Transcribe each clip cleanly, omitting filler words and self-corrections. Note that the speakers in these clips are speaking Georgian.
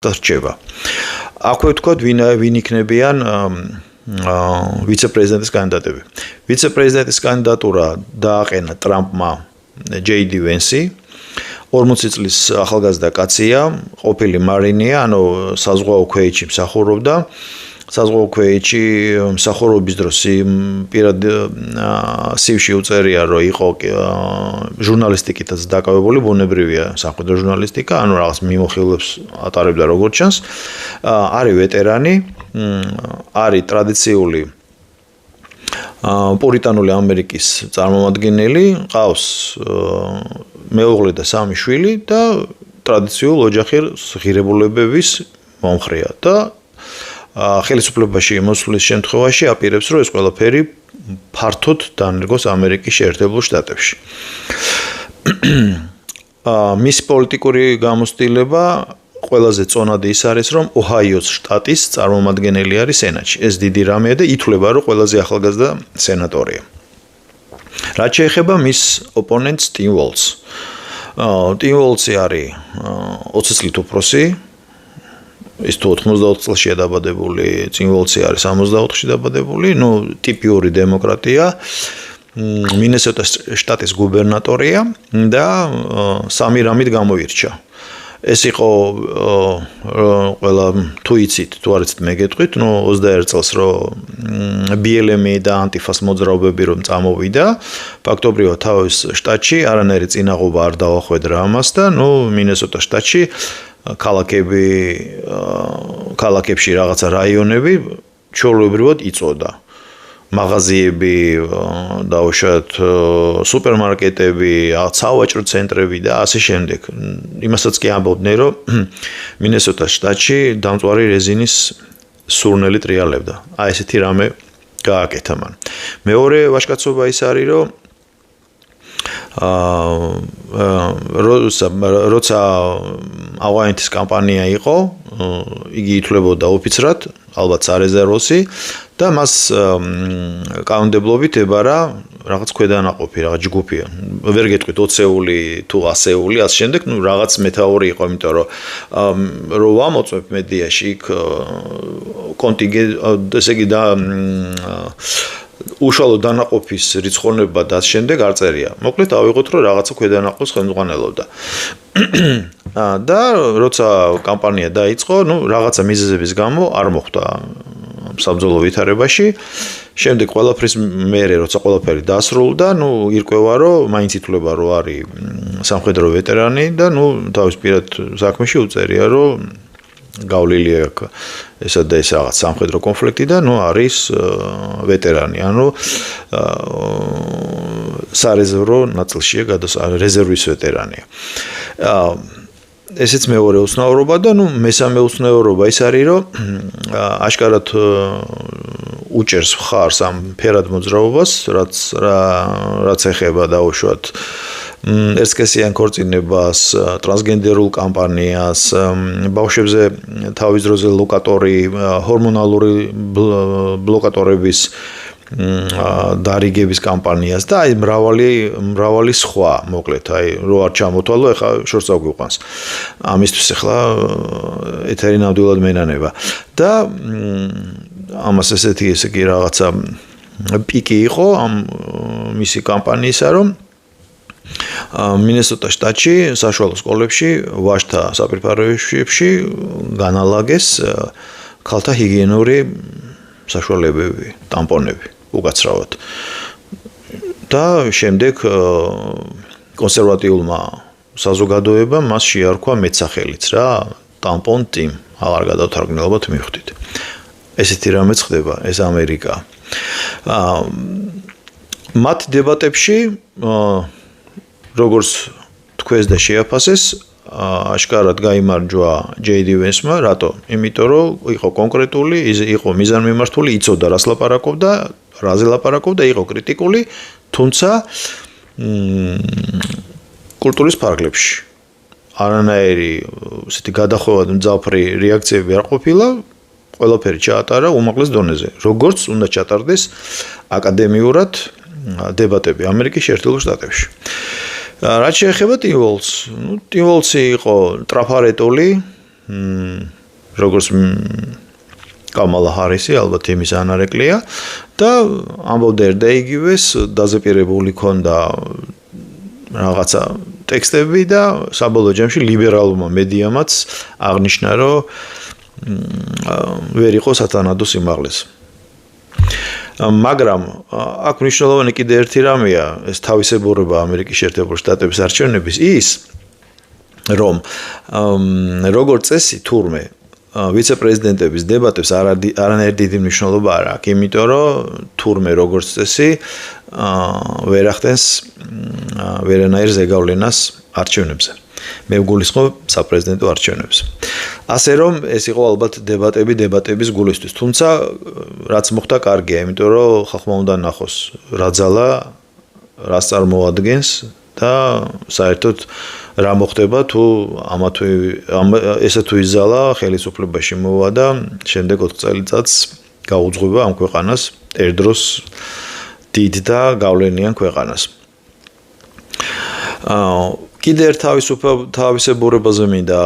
და რჩება. აქვე ვთქვათ, ვინ იქნებიან ვიცე-პრეზიდენტის კანდიდატები. ვიცე-პრეზიდენტის კანდიდატურა დააყენა ტრამპმა JD Vance 40 წლის ახალგაზრდა კაცია, ყოფილი მარინია, ანუ საზღვაო ქვეითში მსახურობდა. საზღვაო ქვეითში მსახურობის დროს პირად CV-ში უწერია, რომ იყო ჟურნალისტიკითაც დაკავებული, ბუნებრივია სამხედრო ჟურნალისტიკა, ანუ რაღაც მიმოხილვებს ატარებდა როგორც ჩანს. არის ვეტერანი, არის ტრადიციული პურიტანული ამერიკის წარმომადგენელი, ყავს მეუღლე და 3 შვილი და ტრადიციულ ოჯახის ღირებულებების მომხრეა და ხელისუფლებაში მოსვლის შემთხვევაში აპირებს, რომ ეს ყველაფერი ფართოდ დაანერგოს ამერიკის შეერთებულ შტატებში. მის პოლიტიკური გამოცდილება ყველაზე წონადი ის არის, რომ ოჰაიოს შტატის წარმომადგენელი არის სენატში. ეს დიდი რამეა და ითვლება, რომ ყველაზე ახალგაზრდა სენატორია. რაც შეეხება მის ოპონენტს Tim Walz. Tim Walz არის 20 წლით უფროსი. ის თუ 84 წელშია დაბადებული, Tim Walz არის 64-ში დაბადებული, ტიპიური დემოკრატია. მინესოტას შტატის გუბერნატორია და 3 რამით გამოირჩა. ეს იყო ყველა თუ იცით, თუ არ იცით, მე გეტყვით, 21 წელს რომ BLM და ანტიფას მოძრაობები რომ წამოვიდა, ფაქტობრივად თავის შტატში არანაირი წინაღობა არ დაუხვედრა ამას და მინესოტას შტატში ქალაქებში რაღაცა რაიონები ჩვეულებრივად იწოდა. მაღაზიები, დაუშვათ სუპერმარკეტები, სავაჭრო ცენტრები და ასე შემდეგ. იმასაც კი ამბობდნენ, რომ მინესოტას შტატში დამწვარი რეზინის სურნელი ტრიალებდა. აი ესეთი რამე გააკეთა მან. მეორე ვაჟკაცობა ის არის, რომ როცა ავღანეთის კამპანია იყო, იგი ითვლებოდა ოფიცრად, ალბათ სარეზერვოსი და მას კანონმდებლობით ებარა რაღაც ქვედანაყოფი, რაღაც ჯგუფია. ვერ გეტყვით 20-ეული თუ 100-ეული, ასე შემდეგ, რაღაც მეთაური იყო, იმიტომ რომ ვამოწმებ მედიაში იქ კონტინგენტ, ესე იგი და უშუალო დანაყოფის რიცხონება და ამ შემდეგ არ წერია. მოკლედ ავიღოთ, რომ რაღაცა ქვედანაყოფს ხელმძღვანელობდა. და როცა კამპანია დაიწყო, რაღაცა მიზეზების გამო არ მოხვდა საბრძოლო ვითარებაში. შემდეგ ყველაფრის მერე, როცა ყველაფერი დასრულდა, ირკვევა, რომ მაინც ითვლება, რომ არის სამხედრო ვეტერანი და თავის პირად საქმეში უწერია, რომ გავლილი აქვს ესა და ეს რაღაც სამხედრო კონფლიქტი და არის ვეტერანი, ანუ სარეზერვო ნაწილშია რეზერვის ვეტერანია. ესეც მეორე უცნაურობა და მესამე უცნაურობა ის არის, რომ აშკარად უჭერს მხარს ამ ფერად მოძრაობას, რაც ეხება დაუშვათ ერთსქესიან ქორწინებას, ტრანსგენდერულ კამპანიას, ბავშვებზე თავის დროზე ლოკატორი, ჰორმონალური ბლოკატორების დარიგების კამპანიას და აი მრავალი სხვა, მოკლედ, აი რო არ ჩამოთვალო, ეხლა შორს აგვიყვანს. ამისთვის ეხლა ეთერი ნამდვილად მენანება. და ამას ესე იგი რაღაცა პიკი იყო ამ მისი კამპანიისა, რომ მინესოტას შტატში საშუალო სკოლებში ვაჟთა საპირფარეებში განალაგეს ქალთა ჰიგიენური საშუალებები, ტამპონები უკაცრავად. და შემდეგ კონსერვატიულმა საზოგადოებამ მას შეარქვა მეტსახელიც რა, ტამპონ ტიმ, აღარ გადავთარგმნელობთ მივხვდით. ესეთი რამეც ხდება, ეს ამერიკა. მათ დებატებში როგორც თქვეს და შეაფასეს, აშკარად გაიმარჯვა JD Vance-მა, რატო? იმიტომ რომ იყო კონკრეტული, იყო მიზანმიმართული, იცოდა რას ლაპარაკობდა, რაზე ლაპარაკობდა, იყო კრიტიკული, თუმცა კულტურის ფარგლებში არანაირი ესეთი გადახვევად მძაფრი რეაქციები არ ყოფილა, ყველაფერი ჩაატარა უმაღლეს დონეზე. როგორც უნდა ჩატარდეს აკადემიურად დებატები ამერიკის შეერთებულ შტატებში. რაც შეეხება Tim Walz, Tim Walz იყო ტრაფარეტული, როგორც კამალა ჰარისი ალბათ იმის ანარეკლია და ამბობდა ერთ და იგივეს დაზეპირებული ქონდა რაღაცა ტექსტები და საბოლოო ჯამში ლიბერალურმა მედიამაც აღნიშნა რომ ვერ იყო სათანადო სიმაღლეს. მაგრამ აქ მნიშვნელოვანი კიდე ერთი რამეა ეს თავისებურება ამერიკის შეერთებული შტატების არჩევნების ის რომ როგორც წესი თურმე ვიცე-პრეზიდენტების დებატებს არანაირი დიდი მნიშვნელობა არ აქვს, იმიტომ რომ თურმე როგორც წესი ვერ ახდენს ვერანაირ ზეგავლენას არჩევნებზე. მე ვგულისხმობ საპრეზიდენტო არჩევნებს. ასე რომ ეს იყო ალბათ დებატების გულისთვის. თუმცა რაც მოხდა კარგია, იმიტომ რომ ხალხმა უნდა ნახოს რა ძალა რას წარმოადგენს და საერთოდ რა მოხდება თუ ესე თუ ის ძალა ხელისუფლებაში მოვა და შემდეგ 4 წელიწადს გაუძღვება ამ ქვეყანას ერთდროს დიდ და გავლენიან ქვეყანას. კიდე ერთ თავისებურებაზე მინდა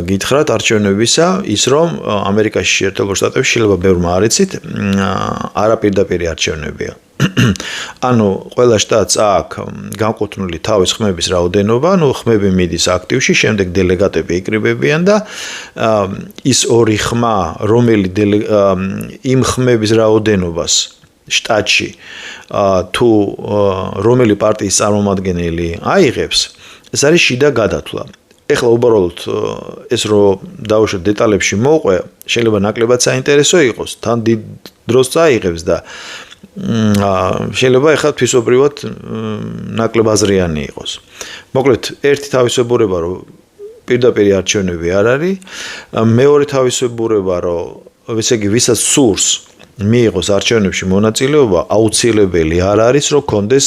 გითხრათ არჩევნებისა ის რომ ამერიკაში შეერთებულ შტატებში შეიძლება ბევრმა არ იცით არაპირდაპირი არჩევნებია. ანუ ყველა შტატს აქვს განკუთვნილი თავის ხმების რაოდენობა, ხმები მიდის აქტივში, შემდეგ დელეგატები იკრიბებიან და ის ორი ხმა, იმ ხმების რაოდენობას შტატში თუ რომელი პარტიის წარმომადგენელი აიღებს, ეს არის შიდა გადათვლა. ეხლა უბრალოდ ეს რომ დავუშვათ დეტალებში მოყვე, შეიძლება ნაკლებად საინტერესო იყოს, თან დიდ დროს წაიღებს და შეიძლება ეხლა თვისობრივად ნაკლებ აზრიანი იყოს. მოკლედ, ერთი თავისებურება რომ პირდაპირი არჩევნები არ არის, მეორე თავისებურება რომ ესე იგი ვისაც სურს მიიღოს არჩევნებში მონაწილეობა, აუცილებელი არ არის რომ კონდეს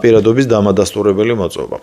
პირადობის დამადასტურებელი მოწვევა.